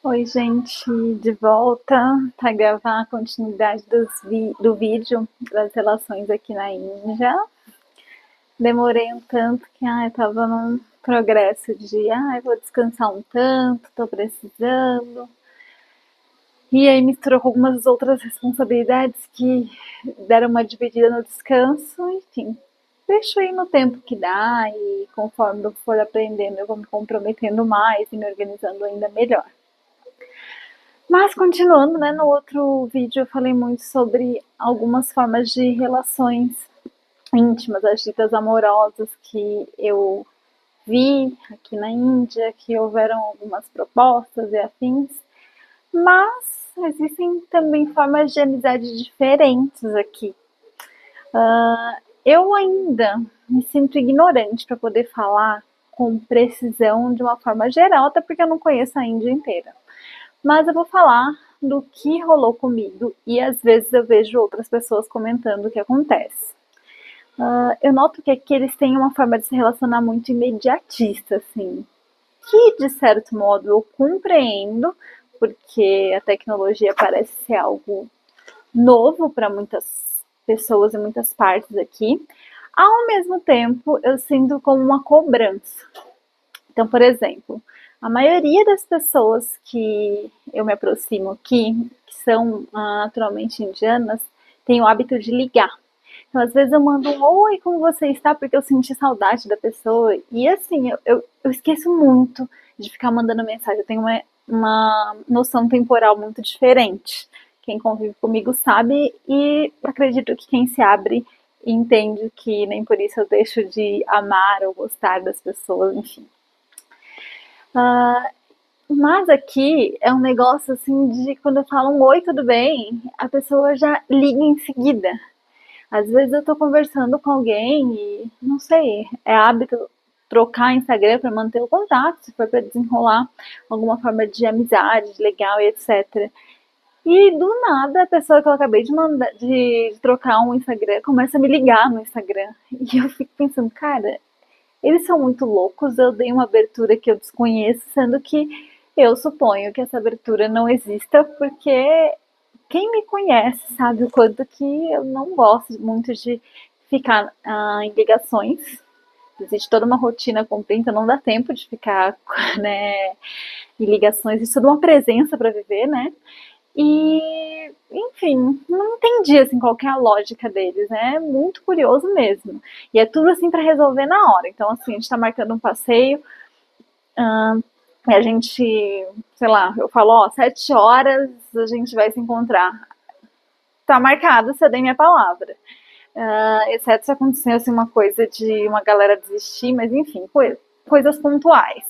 Oi, gente, de volta para gravar a continuidade do vídeo das relações aqui na Índia. Demorei um tanto que eu tava num progresso de vou descansar um tanto, tô precisando. E aí misturou com algumas outras responsabilidades que deram uma dividida no descanso, enfim. Deixo aí no tempo que dá e conforme eu for aprendendo eu vou me comprometendo mais e me organizando ainda melhor. Mas continuando, né, no outro vídeo eu falei muito sobre algumas formas de relações íntimas, as ditas amorosas que eu vi aqui na Índia, que houveram algumas propostas e afins, mas existem também formas de amizade diferentes aqui. Eu ainda me sinto ignorante para poder falar com precisão de uma forma geral, até porque eu não conheço a Índia inteira. Mas eu vou falar do que rolou comigo e às vezes eu vejo outras pessoas comentando o que acontece. Eu noto que aqui eles têm uma forma de se relacionar muito imediatista, assim, que de certo modo eu compreendo, porque a tecnologia parece ser algo novo para muitas pessoas e muitas partes aqui. Ao mesmo tempo, eu sinto como uma cobrança. Então, por exemplo, a maioria das pessoas que eu me aproximo aqui, que são naturalmente indianas, tem o hábito de ligar. Então, às vezes eu mando um oi, como você está? Porque eu senti saudade da pessoa. E assim, eu esqueço muito de ficar mandando mensagem. Eu tenho uma noção temporal muito diferente. Quem convive comigo sabe e acredito que quem se abre entende que nem por isso eu deixo de amar ou gostar das pessoas, enfim. Mas aqui é um negócio assim de quando eu falo um oi, tudo bem, a pessoa já liga em seguida. Às vezes eu tô conversando com alguém e não sei, é hábito trocar Instagram para manter o contato, se for para desenrolar alguma forma de amizade legal e etc. E do nada a pessoa que eu acabei de mandar de trocar um Instagram começa a me ligar no Instagram. E eu fico pensando, cara, eles são muito loucos, eu dei uma abertura que eu desconheço, sendo que eu suponho que essa abertura não exista, porque quem me conhece sabe o quanto que eu não gosto muito de ficar em ligações. Existe toda uma rotina cumprida, então não dá tempo de ficar né, em ligações, isso é uma presença para viver, né? E, enfim, não entendi assim qual que é a lógica deles, né? É muito curioso mesmo. E é tudo assim para resolver na hora. Então, assim, a gente tá marcando um passeio, e a gente, sei lá, eu falo, ó, 7 horas a gente vai se encontrar. Tá marcado, se eu dei minha palavra. Exceto se acontecesse uma coisa de uma galera desistir, mas enfim, coisas pontuais.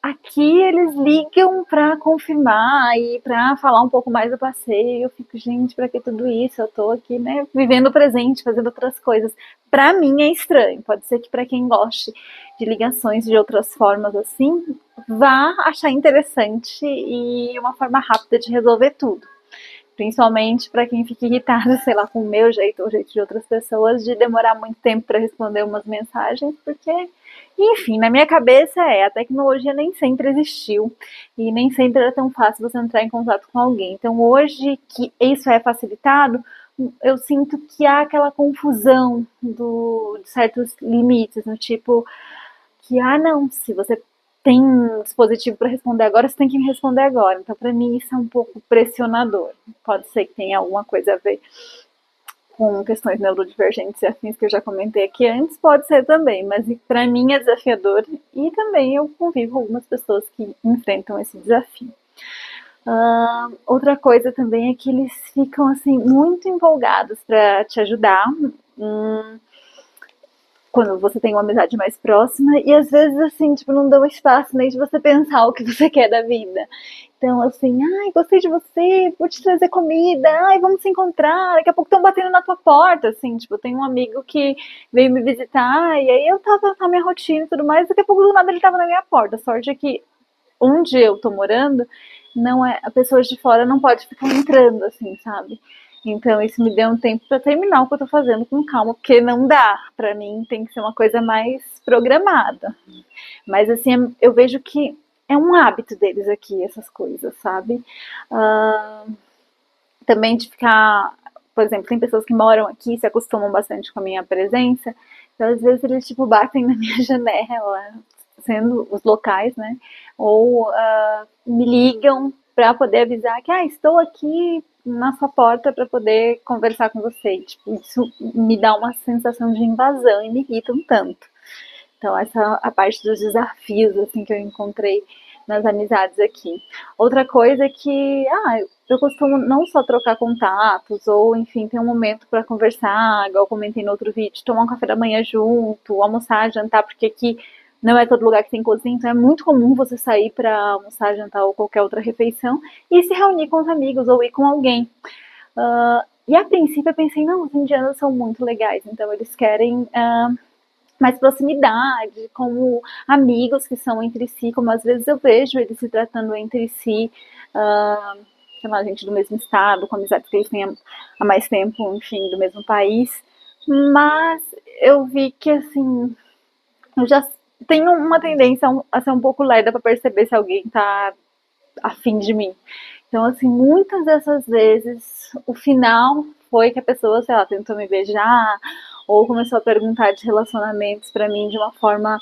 Aqui eles ligam para confirmar e para falar um pouco mais do passeio. Eu fico, gente, para que tudo isso? Eu tô aqui, né, vivendo o presente, fazendo outras coisas. Para mim é estranho. Pode ser que para quem goste de ligações de outras formas assim, vá achar interessante e uma forma rápida de resolver tudo. Principalmente para quem fica irritado, sei lá, com o meu jeito ou o jeito de outras pessoas, de demorar muito tempo para responder umas mensagens, porque, enfim, na minha cabeça a tecnologia nem sempre existiu e nem sempre era tão fácil você entrar em contato com alguém. Então, hoje que isso é facilitado, eu sinto que há aquela confusão de certos limites, no tipo que, não, se você tem um dispositivo para responder agora, você tem que me responder agora. Então, para mim, isso é um pouco pressionador. Pode ser que tenha alguma coisa a ver com questões neurodivergentes e afins que eu já comentei aqui antes, pode ser também, mas para mim é desafiador e também eu convivo com algumas pessoas que enfrentam esse desafio. Outra coisa também é que eles ficam assim muito empolgados para te ajudar. Quando você tem uma amizade mais próxima, e às vezes, assim, tipo, não dão espaço nem de você pensar o que você quer da vida. Então, assim, gostei de você, vou te trazer comida, vamos se encontrar, daqui a pouco estão batendo na tua porta, assim, tipo, tem um amigo que veio me visitar, e aí eu tava na minha rotina e tudo mais, daqui a pouco do nada ele tava na minha porta. A sorte é que onde eu tô morando, não é, a pessoa de fora não pode ficar entrando, assim, sabe? Então isso me deu um tempo para terminar o que eu tô fazendo com calma, porque não dá. Para mim tem que ser uma coisa mais programada. Mas assim, eu vejo que é um hábito deles aqui, essas coisas, sabe? Uh, também de ficar, por exemplo, tem pessoas que moram aqui e se acostumam bastante com a minha presença, então às vezes eles tipo batem na minha janela, sendo os locais, né? Ou me ligam para poder avisar que estou aqui na sua porta para poder conversar com você. E, tipo, isso me dá uma sensação de invasão e me irrita um tanto. Então essa é a parte dos desafios assim que eu encontrei nas amizades aqui. Outra coisa é que eu costumo não só trocar contatos ou enfim ter um momento para conversar, igual eu comentei no outro vídeo, tomar um café da manhã junto, almoçar, jantar, porque aqui não é todo lugar que tem cozinha, então é muito comum você sair para almoçar, jantar ou qualquer outra refeição e se reunir com os amigos ou ir com alguém. E a princípio eu pensei, não, os indianos são muito legais, então eles querem mais proximidade, como amigos que são entre si, como às vezes eu vejo eles se tratando entre si, sei lá, gente do mesmo estado, com amizades que eles têm há mais tempo, enfim, do mesmo país. Mas eu vi que, assim, eu já tenho uma tendência a ser um pouco lerda para perceber se alguém tá afim de mim. Então, assim, muitas dessas vezes, o final foi que a pessoa, sei lá, tentou me beijar ou começou a perguntar de relacionamentos para mim de uma forma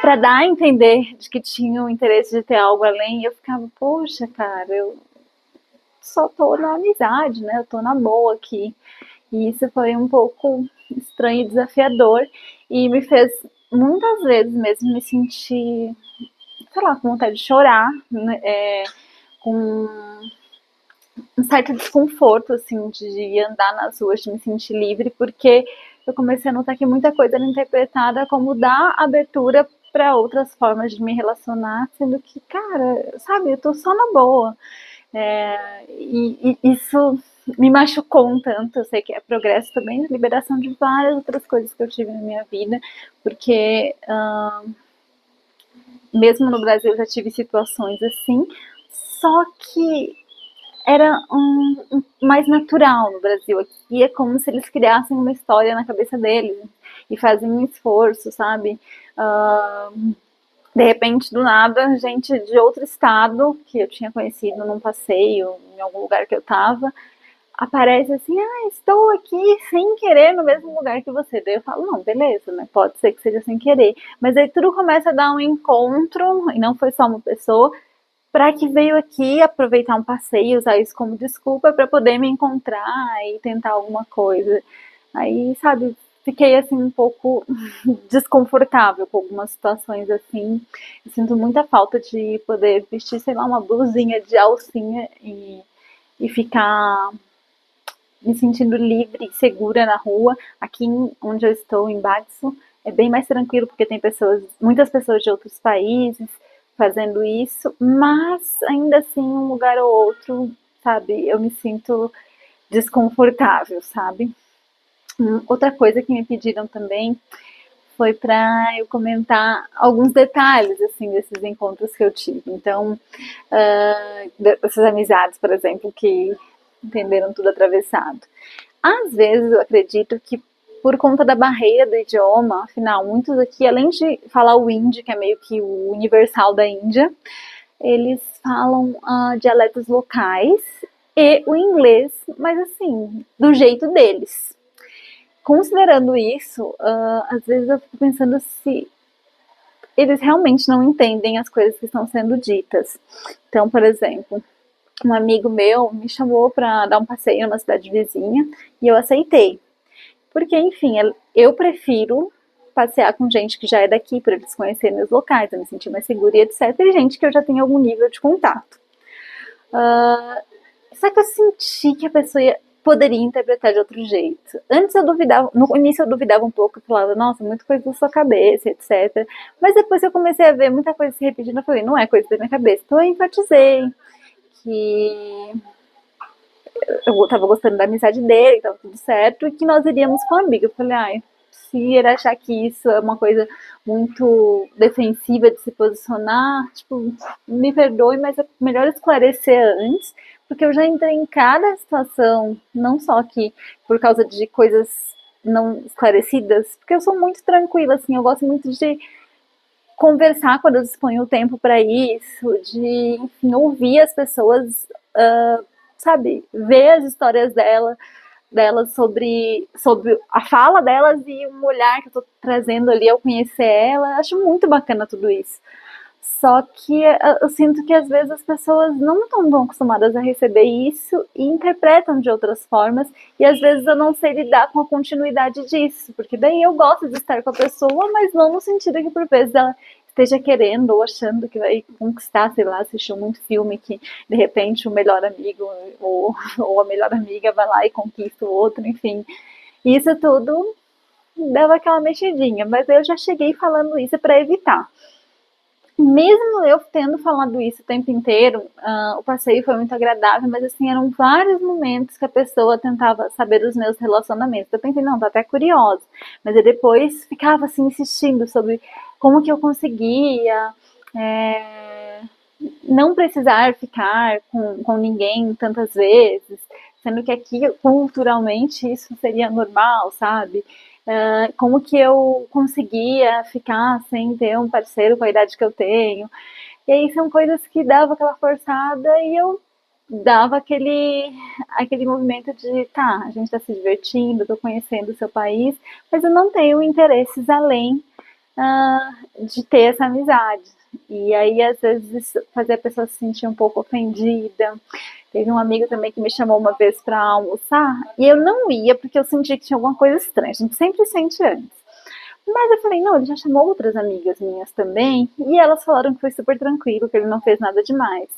para dar a entender de que tinha o interesse de ter algo além. E eu ficava, poxa, cara, eu só tô na amizade, né? Eu tô na boa aqui. E isso foi um pouco estranho e desafiador e me fez muitas vezes mesmo me sentir, sei lá, com vontade de chorar, né? Com um certo desconforto, assim, de andar nas ruas, de me sentir livre, porque eu comecei a notar que muita coisa era interpretada como dar abertura para outras formas de me relacionar, sendo que, cara, sabe, eu tô só na boa. E isso me machucou um tanto. Eu sei que é progresso também, liberação de várias outras coisas que eu tive na minha vida, porque mesmo no Brasil eu já tive situações assim, só que era mais natural no Brasil. Aqui é como se eles criassem uma história na cabeça deles e fazem um esforço, sabe? De repente, do nada, gente de outro estado que eu tinha conhecido num passeio, em algum lugar que eu tava, aparece assim, estou aqui sem querer no mesmo lugar que você. Daí eu falo, não, beleza, né? Pode ser que seja sem querer. Mas aí tudo começa a dar um encontro, e não foi só uma pessoa, para que veio aqui aproveitar um passeio, usar isso como desculpa para poder me encontrar e tentar alguma coisa. Aí, sabe, fiquei assim um pouco desconfortável com algumas situações assim. Eu sinto muita falta de poder vestir, sei lá, uma blusinha de alcinha e ficar me sentindo livre e segura na rua. Aqui onde eu estou, em Batsu, é bem mais tranquilo porque tem pessoas, muitas pessoas de outros países fazendo isso, mas ainda assim um lugar ou outro, sabe, eu me sinto desconfortável, sabe? Outra coisa que me pediram também foi para eu comentar alguns detalhes assim desses encontros que eu tive. Então, dessas amizades, por exemplo, que entenderam tudo atravessado. Às vezes eu acredito que por conta da barreira do idioma, afinal, muitos aqui, além de falar o hindi, que é meio que o universal da Índia, eles falam dialetos locais e o inglês, mas assim, do jeito deles. Considerando isso, às vezes eu fico pensando se eles realmente não entendem as coisas que estão sendo ditas. Então, por exemplo, um amigo meu me chamou para dar um passeio na cidade vizinha e eu aceitei. Porque, enfim, eu prefiro passear com gente que já é daqui, para eles conhecerem os locais, eu me sentir mais segura e etc. E gente que eu já tenho algum nível de contato. Só que eu senti que a pessoa poderia interpretar de outro jeito. Antes eu duvidava, no início eu duvidava um pouco, eu falava, nossa, muita coisa da sua cabeça, etc. Mas depois eu comecei a ver muita coisa se repetindo, eu falei, não é coisa da minha cabeça. Então eu enfatizei que eu tava gostando da amizade dele, tava tudo certo, e que nós iríamos com a amiga. Eu falei, se ele achar que isso é uma coisa muito defensiva de se posicionar, tipo, me perdoe, mas é melhor esclarecer antes, porque eu já entrei em cada situação, não só aqui por causa de coisas não esclarecidas, porque eu sou muito tranquila, assim, eu gosto muito de conversar quando eu disponho o tempo para isso, de, enfim, ouvir as pessoas, sabe, ver as histórias delas sobre a fala delas e um olhar que eu tô trazendo ali ao conhecer ela. Acho muito bacana tudo isso. Só que eu sinto que às vezes as pessoas não estão tão acostumadas a receber isso e interpretam de outras formas, e às vezes eu não sei lidar com a continuidade disso, porque daí eu gosto de estar com a pessoa, mas não no sentido que por vezes ela esteja querendo ou achando que vai conquistar, sei lá, assistiu muito filme que de repente o melhor amigo ou a melhor amiga vai lá e conquista o outro, enfim. Isso tudo dava aquela mexidinha, mas eu já cheguei falando isso para evitar. Mesmo eu tendo falado isso o tempo inteiro, o passeio foi muito agradável, mas assim, eram vários momentos que a pessoa tentava saber dos meus relacionamentos. Eu pensei, não, tô até curiosa. Mas eu depois ficava assim, insistindo sobre como que eu conseguia é, não precisar ficar com ninguém tantas vezes, sendo que aqui culturalmente isso seria normal, sabe? Como que eu conseguia ficar sem ter um parceiro com a idade que eu tenho. E aí são coisas que dava aquela forçada e eu dava aquele movimento de, tá, a gente está se divertindo, estou conhecendo o seu país, mas eu não tenho interesses além de ter essa amizade. E aí, às vezes, fazer a pessoa se sentir um pouco ofendida. Teve um amigo também que me chamou uma vez para almoçar e eu não ia porque eu senti que tinha alguma coisa estranha. A gente sempre sente antes. Mas eu falei, não, ele já chamou outras amigas minhas também e elas falaram que foi super tranquilo, que ele não fez nada demais.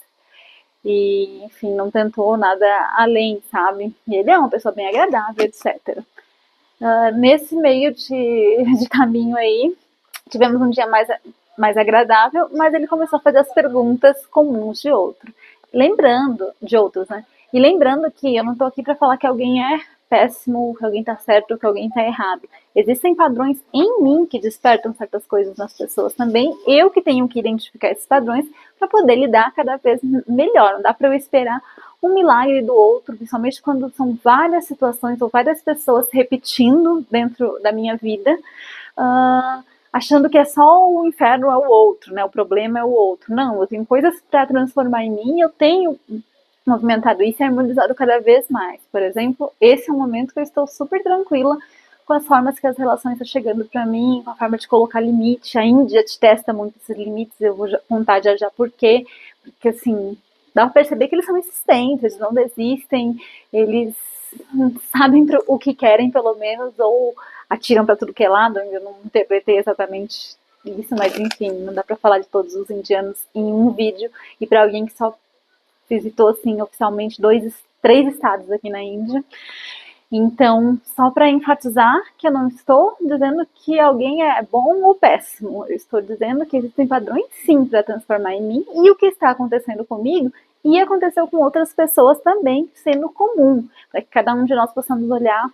E, enfim, não tentou nada além, sabe? E ele é uma pessoa bem agradável, etc. Nesse meio de caminho aí, tivemos um dia mais agradável, mas ele começou a fazer as perguntas comuns de outros, né? E lembrando que eu não tô aqui para falar que alguém é péssimo, que alguém tá certo, que alguém tá errado. Existem padrões em mim que despertam certas coisas nas pessoas também. Eu que tenho que identificar esses padrões para poder lidar cada vez melhor. Não dá para eu esperar um milagre do outro, principalmente quando são várias situações ou várias pessoas repetindo dentro da minha vida. Achando que é só o inferno é o outro, né? O problema é o outro. Não, eu tenho coisas para transformar em mim, eu tenho movimentado isso e harmonizado cada vez mais. Por exemplo, esse é um momento que eu estou super tranquila com as formas que as relações estão chegando para mim, com a forma de colocar limite. A Índia te testa muito esses limites, eu vou contar já por quê. Porque, assim, dá para perceber que eles são insistentes, eles não desistem, eles sabem o que querem, pelo menos, ou atiram para tudo que é lado. Eu não interpretei exatamente isso, mas enfim, não dá para falar de todos os indianos em um vídeo. E para alguém que só visitou assim oficialmente três estados aqui na Índia. Então, só para enfatizar que eu não estou dizendo que alguém é bom ou péssimo, eu estou dizendo que existem padrões sim para transformar em mim, e o que está acontecendo comigo e aconteceu com outras pessoas também, sendo comum, para que cada um de nós possamos olhar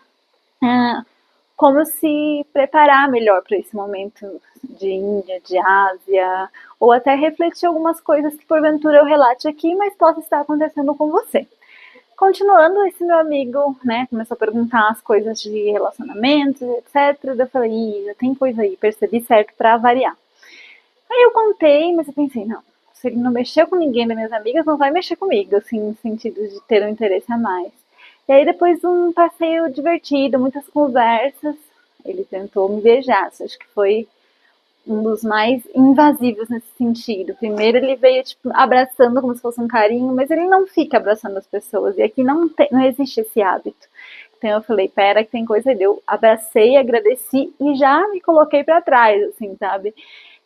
como se preparar melhor para esse momento de Índia, de Ásia, ou até refletir algumas coisas que porventura eu relate aqui, mas possa estar acontecendo com você. Continuando, esse meu amigo, né, começou a perguntar as coisas de relacionamentos, etc. Eu falei, já tem coisa aí, percebi certo para variar. Aí eu contei, mas eu pensei, não, se ele não mexeu com ninguém das minhas amigas, não vai mexer comigo, assim, no sentido de ter um interesse a mais. E aí depois de um passeio divertido, muitas conversas, ele tentou me beijar, acho que foi um dos mais invasivos nesse sentido. Primeiro ele veio tipo abraçando como se fosse um carinho, mas ele não fica abraçando as pessoas, e aqui não existe esse hábito. Então eu falei, pera que tem coisa ali. Eu abracei, agradeci e já me coloquei para trás, assim, sabe?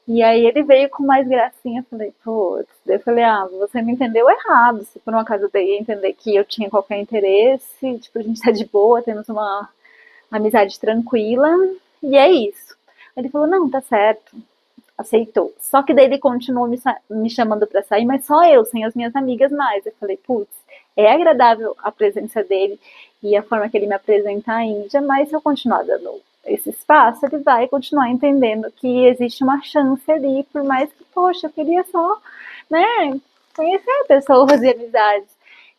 E aí ele veio com mais gracinha, eu falei, putz, eu falei, você me entendeu errado, se por um acaso eu ia entender que eu tinha qualquer interesse, tipo, a gente tá de boa, temos uma amizade tranquila, e é isso. Ele falou, não, tá certo, aceitou. Só que daí ele continuou me chamando pra sair, mas só eu, sem as minhas amigas mais. Eu falei, putz, é agradável a presença dele e a forma que ele me apresenta a Índia, mas se eu continuar dando esse espaço, ele vai continuar entendendo que existe uma chance ali, por mais que, poxa, eu queria só, né, conhecer pessoas e amizades.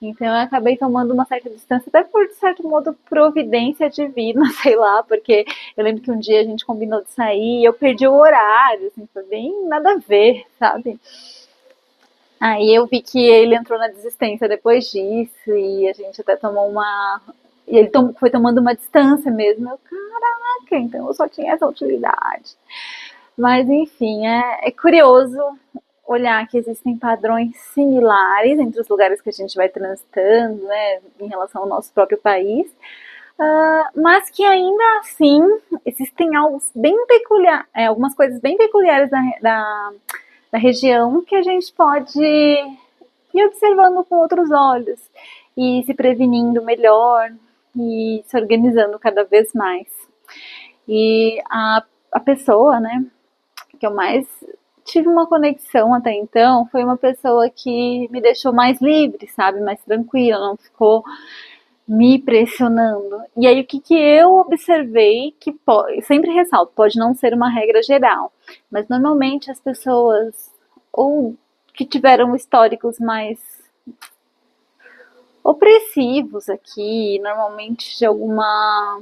Então eu acabei tomando uma certa distância, até por, de certo modo, providência divina, sei lá, porque eu lembro que um dia a gente combinou de sair e eu perdi o horário, assim, foi bem nada a ver, sabe? Aí eu vi que ele entrou na desistência depois disso e a gente até tomou uma. E ele foi tomando uma distância mesmo. Eu, caraca, então eu só tinha essa utilidade. Mas enfim, é curioso olhar que existem padrões similares entre os lugares que a gente vai transitando, né, em relação ao nosso próprio país, mas que ainda assim existem algo bem peculiar, algumas coisas bem peculiares da região que a gente pode ir observando com outros olhos e se prevenindo melhor e se organizando cada vez mais. E a pessoa, né, que eu mais tive uma conexão até então foi uma pessoa que me deixou mais livre, sabe, mais tranquila, não ficou me pressionando. E aí o que eu observei que pode, sempre ressalto, pode não ser uma regra geral, mas normalmente as pessoas ou que tiveram históricos mais opressivos aqui, normalmente de alguma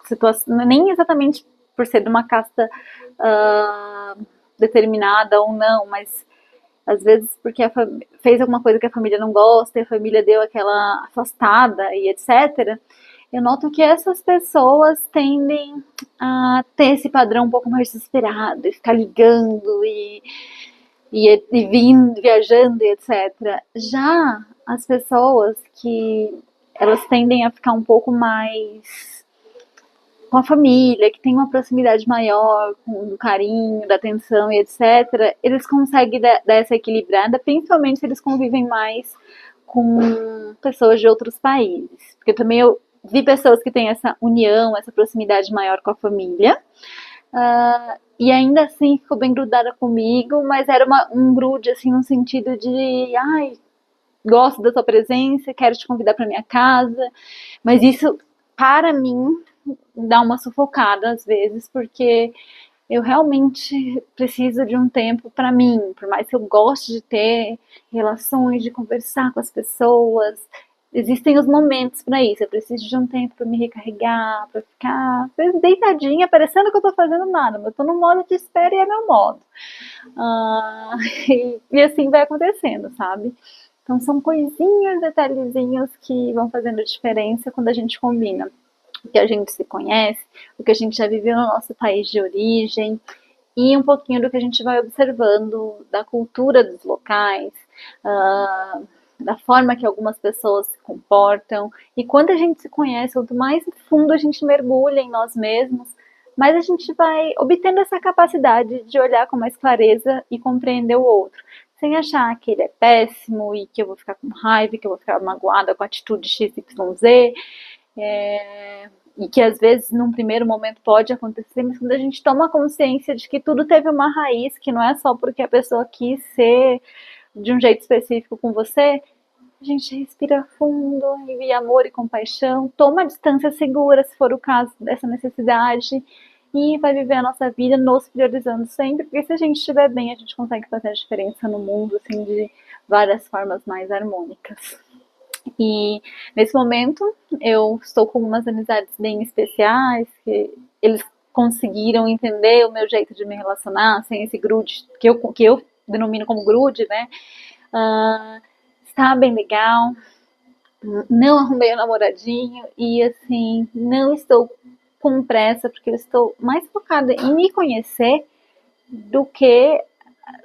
situação, nem exatamente por ser de uma casta determinada ou não, mas às vezes porque fez alguma coisa que a família não gosta e a família deu aquela afastada e etc. Eu noto que essas pessoas tendem a ter esse padrão um pouco mais desesperado, e ficar ligando e vindo, viajando e etc. Já as pessoas que elas tendem a ficar um pouco mais com a família, que tem uma proximidade maior, com o carinho, da atenção e etc., eles conseguem dar essa equilibrada, principalmente se eles convivem mais com pessoas de outros países. Porque também eu vi pessoas que têm essa união, essa proximidade maior com a família, e ainda assim ficou bem grudada comigo, mas era um grude, assim, no sentido de, ai, gosto da tua presença, quero te convidar para minha casa, mas isso, para mim, dá uma sufocada às vezes, porque eu realmente preciso de um tempo para mim, por mais que eu goste de ter relações, de conversar com as pessoas, existem os momentos para isso. Eu preciso de um tempo para me recarregar, para ficar deitadinha, parecendo que eu tô fazendo nada, mas eu tô no modo de espera e é meu modo. E assim vai acontecendo, sabe? Então são coisinhas, detalhezinhos que vão fazendo diferença quando a gente combina o que a gente se conhece, o que a gente já viveu no nosso país de origem e um pouquinho do que a gente vai observando da cultura dos locais, da forma que algumas pessoas se comportam. E quando a gente se conhece, quanto mais fundo a gente mergulha em nós mesmos, mais a gente vai obtendo essa capacidade de olhar com mais clareza e compreender o outro, sem achar que ele é péssimo e que eu vou ficar com raiva, que eu vou ficar magoada com a atitude XYZ. E que às vezes num primeiro momento pode acontecer, mas quando a gente toma consciência de que tudo teve uma raiz, que não é só porque a pessoa quis ser de um jeito específico com você, a gente respira fundo, envia amor e compaixão, toma a distância segura, se for o caso dessa necessidade, e vai viver a nossa vida nos priorizando sempre, porque se a gente estiver bem, a gente consegue fazer a diferença no mundo, assim, de várias formas mais harmônicas. E nesse momento eu estou com umas amizades bem especiais, que eles conseguiram entender o meu jeito de me relacionar, sem esse grude, que eu denomino como grude, né? Está bem legal, não arrumei o namoradinho e assim, não estou com pressa, porque eu estou mais focada em me conhecer do que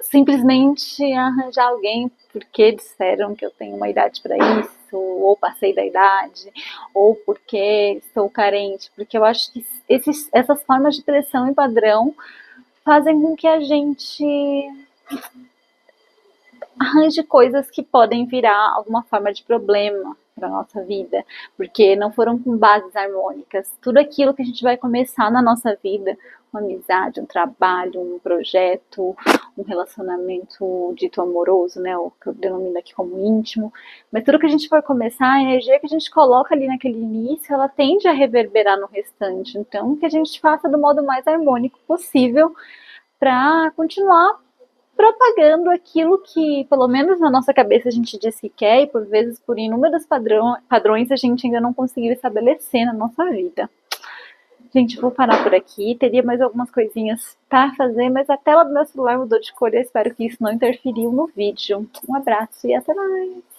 simplesmente arranjar alguém porque disseram que eu tenho uma idade para isso, ou passei da idade, ou porque estou carente, porque eu acho que essas formas de pressão e padrão fazem com que a gente arranje coisas que podem virar alguma forma de problema para nossa vida, porque não foram com bases harmônicas. Tudo aquilo que a gente vai começar na nossa vida, uma amizade, um trabalho, um projeto, um relacionamento dito amoroso, né, o que eu denomino aqui como íntimo, mas tudo que a gente for começar, a energia que a gente coloca ali naquele início, ela tende a reverberar no restante. Então, que a gente faça do modo mais harmônico possível para continuar propagando aquilo que, pelo menos na nossa cabeça, a gente diz que quer, e por vezes, por inúmeros padrões, a gente ainda não conseguiu estabelecer na nossa vida. Gente, vou parar por aqui. Teria mais algumas coisinhas para fazer, mas a tela do meu celular mudou de cor e eu espero que isso não interferiu no vídeo. Um abraço e até mais!